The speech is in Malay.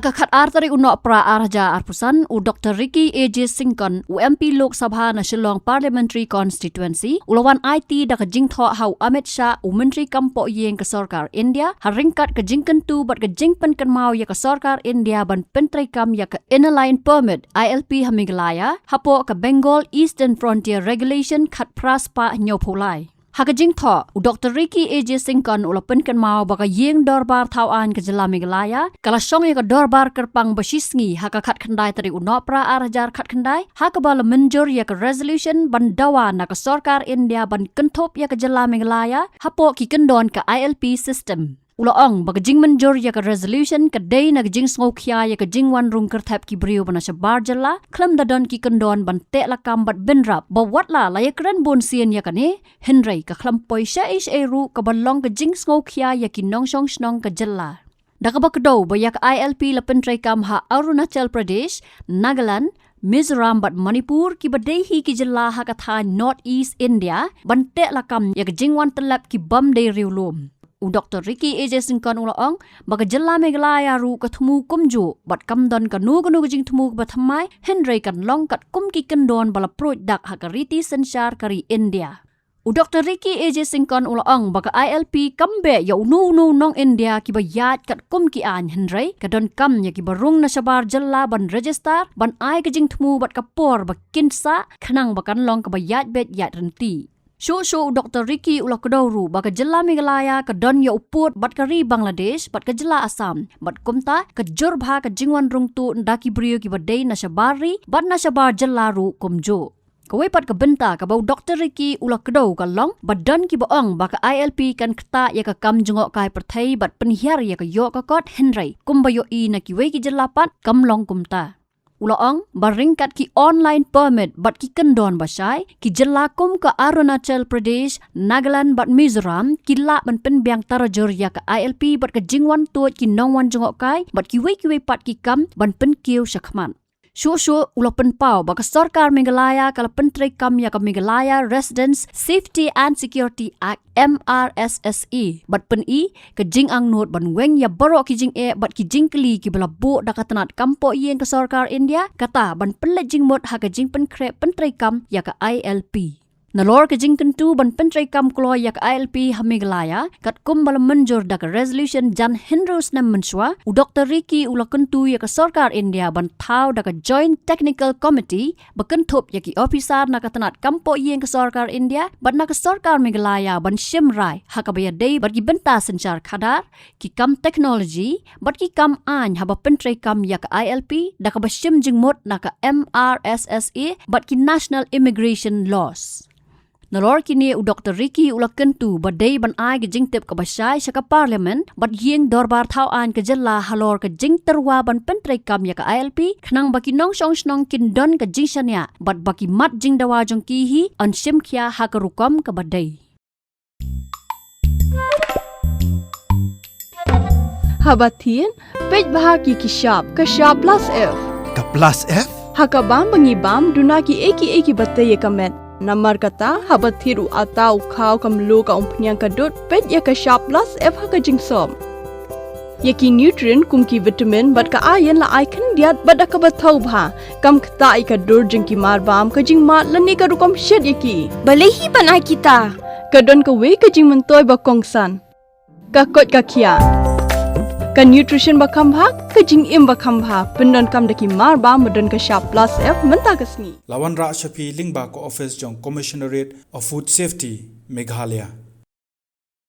Hakakat artari unok pra arja arpusan u Dr. Ricky A.J. Singkon u MP Lok Sabha na Shillong Parliamentary Constituency ulawan IT da kajing Thaw hau Amit Shah u Menteri Kampo Yeng ke Sarkar India haringkat kajing kentu bat kajing pen mau ya ke Sarkar India ban pentrai kam ya ke Inner Line Permit ILP ha Meghalaya hapo ke Bengal Eastern Frontier Regulation khat praspa nyopulai. Hakajing Thaw u Dr. Ricky A.J. Singkon ula pen mau baka yeng dorbar Thaw an ke jela Meghalaya kala syong ya ke dorbar kerpang Pynsngew haka khat khandai tari unok pra arajar khat khandai haka bala menjur ya ke resolution ban dawa na ke Sarkar India ban kentop ya ke jela Meghalaya hapo ki kendon ke ILP system. Ulaong bagajing menjur ya ke resolution ke day na gajing sngokya ya ke jing wan rung kerthap ki brio bana shabar jala klam dadon ki kendon ban te lakam bat benrap bawatla la ya kran bon sien ya kane henry ka klam poisha ish eru ka balong ke jing sngokya ya ki nong shong snong ka jala dakabakdo bayak ILP la pentrai kam ha Arunachal Pradesh Nagaland Mizoram bat Manipur ki badehi ki jala ha ka tha North East India ban te lakam ya ke jing wan telap ki bam de riulum. U Dr. Ricky A.J. Singkon ulaong baga jela Meghalaya ru ka thmu kumju bat kamdon ka nu jing thmu ba thamai henry kan long kat kum ki kendon bala proj dak hakariti sensyar kari India. U Dr. Ricky A.J. Singkon ulaong baga ILP kambe ya nu nong India ki bayat kat kum ki an henry kadon kam ya ki barung na shabar jela ban register ban ai ka jing thmu bat kapor ba kinsa khnang bakan long ka bayat bet yat renti. Show Dr. Ricky ulakdoru baka jela Meghalaya ka don ya uput bat kari Bangladesh bat ka jela Assam bat kumta ka jorbha ka jingwan rungtu ndaki brio ki badai na shabari bat na shabar jela ru kumjo. Kawai pat ka benta ka bau Dr. Ricky ulakdo ka long bat don ki boong baka ILP kan kta ya ka kam jungok kai perthai bat penhiar ya ka yo ka kot henry kumbayo i na ki wei ki jela pat kam long kumta. Ulaong baringkat ki online permit bat ki kendon basai ki jelakum ke Arunachal Pradesh Nagaland bat Mizoram ki la ban pen biang tarajur ya ke ILP bat ke jingwan tuat ki nongwan jengok kai bat ki wei pat ki kam ban pen kiu syakman. Shu ula pen pau baka Sarkar Meghalaya kala pentrai kam ya ke Meghalaya Residents Safety and Security Act MRSSE bat pen i ke jing ang not ban weng ya barok ki jing bat ki jing kli ki bala bo dakatanat kampo yeng ke Sarkar India kata ban pen le jing mot ha ke jing pen kre pentrai kam ya ke ILP. Nalor ke jing kentu ban pentrai kam klo ya ke ILP ha Meghalaya kat kum bala menjur dak resolution jan Hindu Snem Shwa u Dr. Ricky ula kentu ya ke Sarkar India ban Thaw dak Joint Technical Committee bakentop ya ki officer na katanat kampo yeng ke Sarkar India ban na ke Sarkar Meghalaya ban shimrai ha ka baya dei bat ki benta senchar khadar ki kam technology bat ki kam an ha ba pentrai kam ya ke ILP dak ba shim jing mot na ka MRSSE bat ki National Immigration Laws. Nalor kini u Dr. Ricky ula kentu badai ban ai ke jing tip ke basai syaka parliament bat yeng dorbar Thaw an ke jela halor ke jing terwa ban pentrai kam ya ke ILP khnang baki nong shong snong kin don ke jing shania bat baki mat jing dawa jong ki hi an shim khia ha ke rukom ke badai. Habatin pej bahagi ki sharp plus F ka plus F hakabam bangi bam duna ki eki batai kamet Namar kata habat thiru atau kau kamlu ka umpnyang kadut pet ya ka sharp plus F ha ka jingsom. Yaki nutrient kum ki vitamin bat ka iron la icon diat bat ka bathau bha kam khta I ka dur jing ki mar bam ka jing mat lani ka rukom shed yaki. Balehi banai kita. Ka don ka we ka jing mentoy ba kongsan. Ka kot ka kia. Ka nutrition ba khambha ka jing im ba khambha pendon kam daki mar ba modon ka sharp plus F menta ka sni lawan ra shapi lingba ko office jong commissionerate of food safety Meghalaya